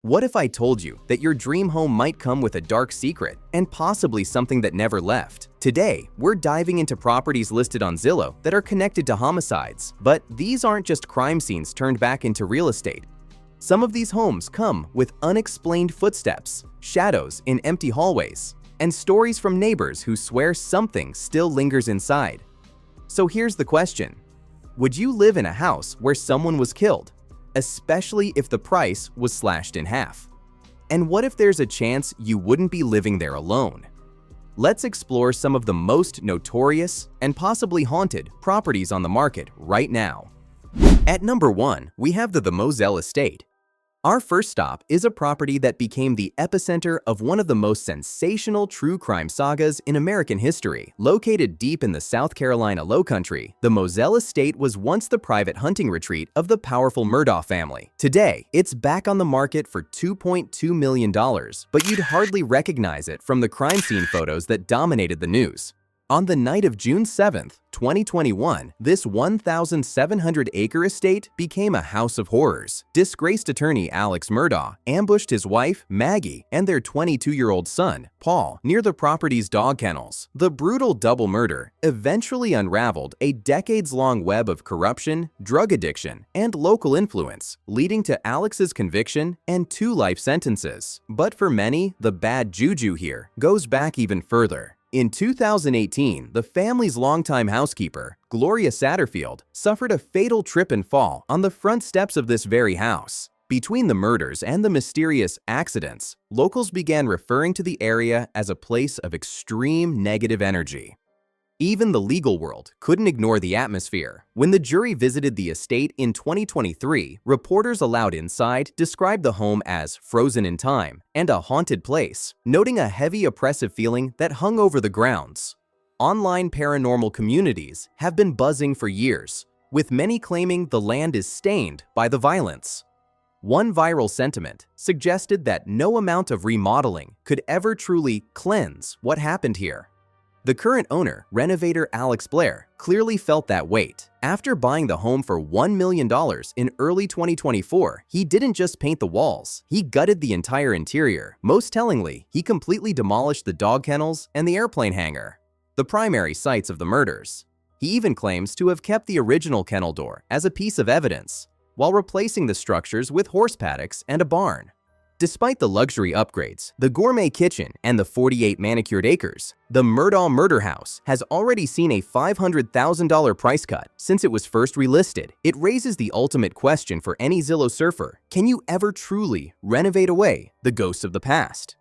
What if I told you that your dream home might come with a dark secret and possibly something that never left? Today, we're diving into properties listed on Zillow that are connected to homicides, but these aren't just crime scenes turned back into real estate. Some of these homes come with unexplained footsteps, shadows in empty hallways, and stories from neighbors who swear something still lingers inside. So here's the question: would you live in a house where someone was killed, especially if the price was slashed in half? And what if there's a chance you wouldn't be living there alone? Let's explore some of the most notorious and possibly haunted properties on the market right now. At number 1, we have the Moselle Estate. Our first stop is a property that became the epicenter of one of the most sensational true crime sagas in American history. Located deep in the South Carolina Lowcountry, the Moselle Estate was once the private hunting retreat of the powerful Murdaugh family. Today, it's back on the market for $2.2 million, but you'd hardly recognize it from the crime scene photos that dominated the news. On the night of June 7, 2021, this 1,700-acre estate became a house of horrors. Disgraced attorney Alex Murdaugh ambushed his wife, Maggie, and their 22-year-old son, Paul, near the property's dog kennels. The brutal double murder eventually unraveled a decades-long web of corruption, drug addiction, and local influence, leading to Alex's conviction and 2 life sentences. But for many, the bad juju here goes back even further. In 2018, the family's longtime housekeeper, Gloria Satterfield, suffered a fatal trip and fall on the front steps of this very house. Between the murders and the mysterious accidents, locals began referring to the area as a place of extreme negative energy. Even the legal world couldn't ignore the atmosphere. When the jury visited the estate in 2023, reporters allowed inside described the home as frozen in time and a haunted place, noting a heavy oppressive feeling that hung over the grounds. Online paranormal communities have been buzzing for years, with many claiming the land is stained by the violence. One viral sentiment suggested that no amount of remodeling could ever truly cleanse what happened here. The current owner, renovator Alex Blair, clearly felt that weight. After buying the home for $1 million in early 2024, he didn't just paint the walls, he gutted the entire interior. Most tellingly, he completely demolished the dog kennels and the airplane hangar, the primary sites of the murders. He even claims to have kept the original kennel door as a piece of evidence, while replacing the structures with horse paddocks and a barn. Despite the luxury upgrades, the gourmet kitchen, and the 48 manicured acres, the Murdaugh Murder House has already seen a $500,000 price cut since it was first relisted. It raises the ultimate question for any Zillow surfer: can you ever truly renovate away the ghosts of the past?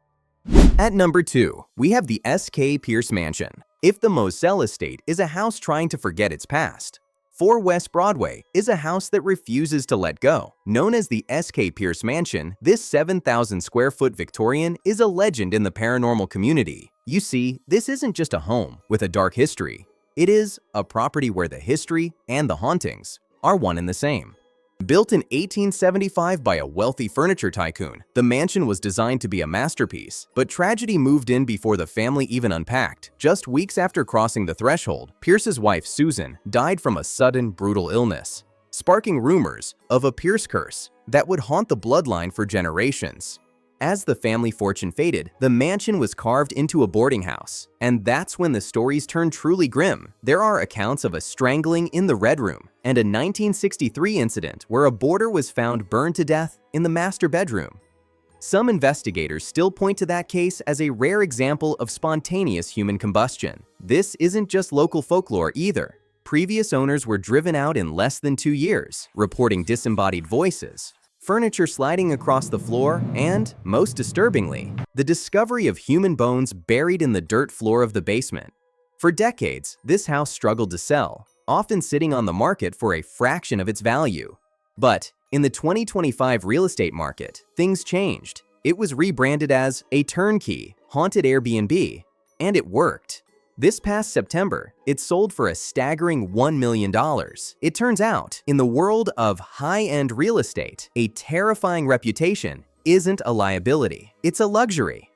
At number 2, we have the S.K. Pierce Mansion. If the Moselle Estate is a house trying to forget its past, 4 West Broadway is a house that refuses to let go. Known as the S.K. Pierce Mansion, this 7,000-square-foot Victorian is a legend in the paranormal community. You see, this isn't just a home with a dark history. It is a property where the history and the hauntings are one and the same. Built in 1875 by a wealthy furniture tycoon, the mansion was designed to be a masterpiece, but tragedy moved in before the family even unpacked. Just weeks after crossing the threshold, Pierce's wife, Susan, died from a sudden, brutal illness, sparking rumors of a Pierce curse that would haunt the bloodline for generations. As the family fortune faded, the mansion was carved into a boarding house, and that's when the stories turned truly grim. There are accounts of a strangling in the Red Room and a 1963 incident where a boarder was found burned to death in the master bedroom. Some investigators still point to that case as a rare example of spontaneous human combustion. This isn't just local folklore either. Previous owners were driven out in less than 2 years, reporting disembodied voices, furniture sliding across the floor, and, most disturbingly, the discovery of human bones buried in the dirt floor of the basement. For decades, this house struggled to sell, often sitting on the market for a fraction of its value. But in the 2025 real estate market, things changed. It was rebranded as a turnkey, haunted Airbnb, and it worked. This past September, it sold for a staggering $1 million. It turns out, in the world of high-end real estate, a terrifying reputation isn't a liability, it's a luxury.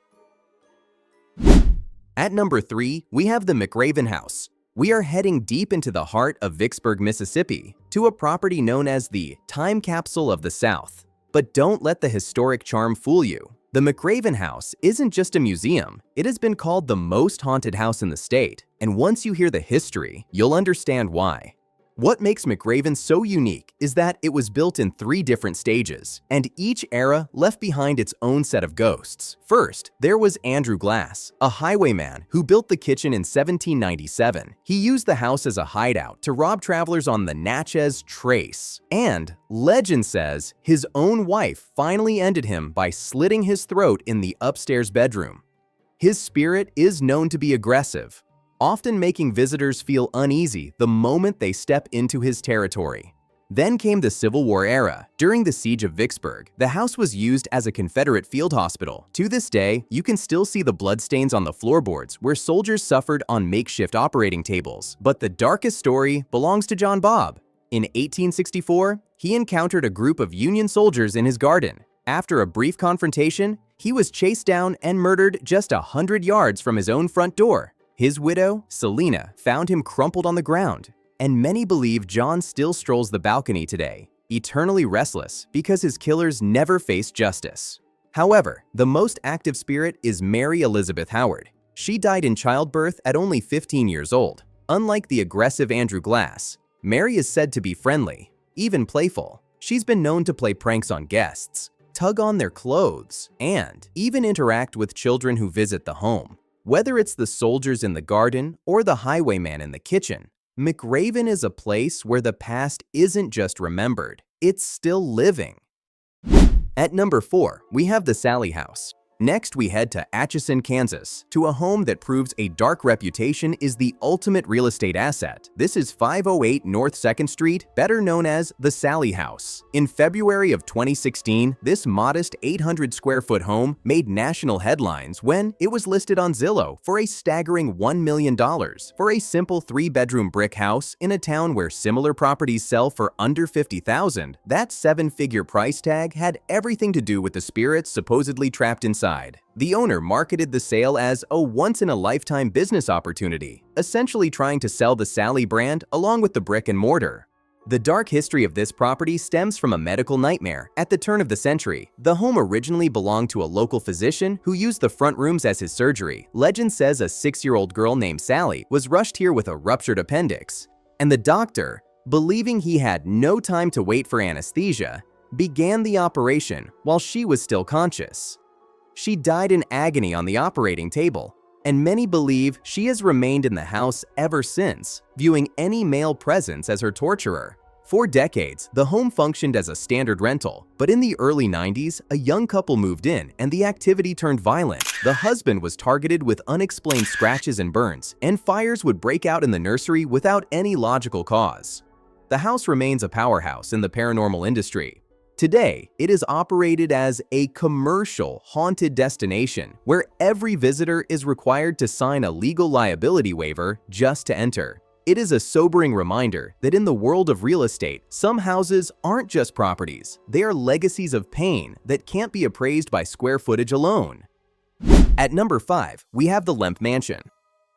At number 3, we have the McRaven House. We are heading deep into the heart of Vicksburg, Mississippi, to a property known as the Time Capsule of the South. But don't let the historic charm fool you. The McRaven House isn't just a museum, it has been called the most haunted house in the state, and once you hear the history, you'll understand why. What makes McRaven so unique is that it was built in 3 different stages, and each era left behind its own set of ghosts. First, there was Andrew Glass, a highwayman who built the kitchen in 1797. He used the house as a hideout to rob travelers on the Natchez Trace. And legend says his own wife finally ended him by slitting his throat in the upstairs bedroom. His spirit is known to be aggressive, often making visitors feel uneasy the moment they step into his territory. Then came the Civil War era. During the Siege of Vicksburg, the house was used as a Confederate field hospital. To this day, you can still see the bloodstains on the floorboards where soldiers suffered on makeshift operating tables. But the darkest story belongs to John Bobb. In 1864, he encountered a group of Union soldiers in his garden. After a brief confrontation, he was chased down and murdered just 100 yards from his own front door. His widow, Selena, found him crumpled on the ground, and many believe John still strolls the balcony today, eternally restless because his killers never faced justice. However, the most active spirit is Mary Elizabeth Howard. She died in childbirth at only 15 years old. Unlike the aggressive Andrew Glass, Mary is said to be friendly, even playful. She's been known to play pranks on guests, tug on their clothes, and even interact with children who visit the home. Whether it's the soldiers in the garden or the highwayman in the kitchen, McRaven is a place where the past isn't just remembered, it's still living. At number 4, we have the Sallie House. Next, we head to Atchison, Kansas, to a home that proves a dark reputation is the ultimate real estate asset. This is 508 North 2nd Street, better known as the Sallie House. In February of 2016, this modest 800-square-foot home made national headlines when it was listed on Zillow for a staggering $1 million for a simple 3-bedroom brick house in a town where similar properties sell for under $50,000. That 7-figure price tag had everything to do with the spirits supposedly trapped inside. The owner marketed the sale as a once-in-a-lifetime business opportunity, essentially trying to sell the Sallie brand along with the brick and mortar. The dark history of this property stems from a medical nightmare at the turn of the century. The home originally belonged to a local physician who used the front rooms as his surgery. Legend says a 6-year-old girl named Sallie was rushed here with a ruptured appendix, and the doctor, believing he had no time to wait for anesthesia, began the operation while she was still conscious. She died in agony on the operating table, and many believe she has remained in the house ever since, viewing any male presence as her torturer. For decades, the home functioned as a standard rental, but in the early 90s, a young couple moved in and the activity turned violent. The husband was targeted with unexplained scratches and burns, and fires would break out in the nursery without any logical cause. The house remains a powerhouse in the paranormal industry. Today, it is operated as a commercial haunted destination where every visitor is required to sign a legal liability waiver just to enter. It is a sobering reminder that in the world of real estate, some houses aren't just properties, they are legacies of pain that can't be appraised by square footage alone. At number 5, we have the Lemp Mansion.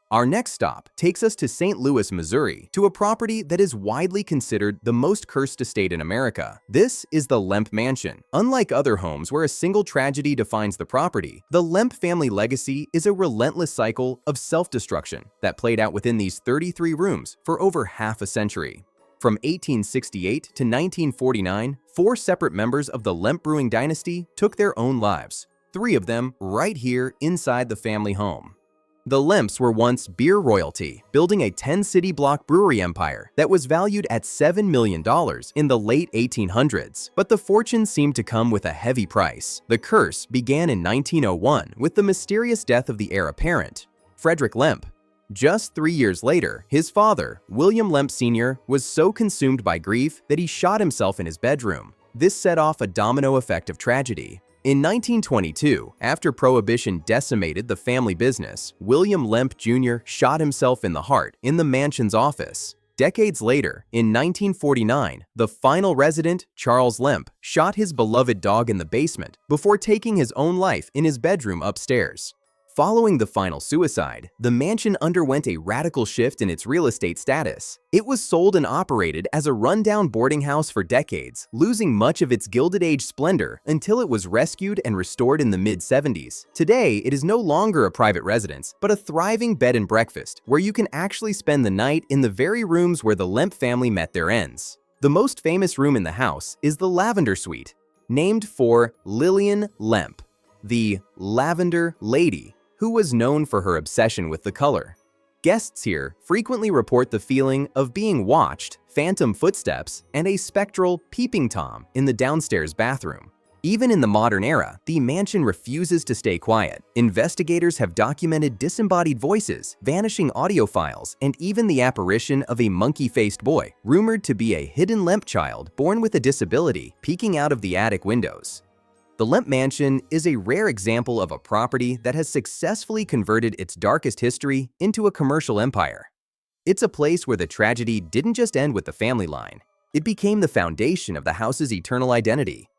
Our next stop takes us to St. Louis, Missouri, to a property that is widely considered the most cursed estate in America. This is the Lemp Mansion. Unlike other homes where a single tragedy defines the property, the Lemp family legacy is a relentless cycle of self-destruction that played out within these 33 rooms for over half a century. From 1868 to 1949, 4 separate members of the Lemp brewing dynasty took their own lives, 3 of them right here inside the family home. The Lemps were once beer royalty, building a 10-city block brewery empire that was valued at $7 million in the late 1800s. But the fortune seemed to come with a heavy price. The curse began in 1901 with the mysterious death of the heir apparent, Frederick Lemp. Just 3 years later, his father, William Lemp Sr., was so consumed by grief that he shot himself in his bedroom. This set off a domino effect of tragedy. In 1922, after Prohibition decimated the family business, William Lemp Jr. shot himself in the heart in the mansion's office. Decades later, in 1949, the final resident, Charles Lemp, shot his beloved dog in the basement before taking his own life in his bedroom upstairs. Following the final suicide, the mansion underwent a radical shift in its real estate status. It was sold and operated as a rundown boarding house for decades, losing much of its Gilded Age splendor until it was rescued and restored in the mid-70s. Today, it is no longer a private residence, but a thriving bed and breakfast where you can actually spend the night in the very rooms where the Lemp family met their ends. The most famous room in the house is the Lavender Suite, named for Lillian Lemp, the Lavender Lady, who was known for her obsession with the color. Guests here frequently report the feeling of being watched, phantom footsteps, and a spectral peeping Tom in the downstairs bathroom. Even in the modern era, the mansion refuses to stay quiet. Investigators have documented disembodied voices, vanishing audio files, and even the apparition of a monkey-faced boy, rumored to be a hidden Lemp child born with a disability, peeking out of the attic windows. The Lemp Mansion is a rare example of a property that has successfully converted its darkest history into a commercial empire. It's a place where the tragedy didn't just end with the family line. It became the foundation of the house's eternal identity.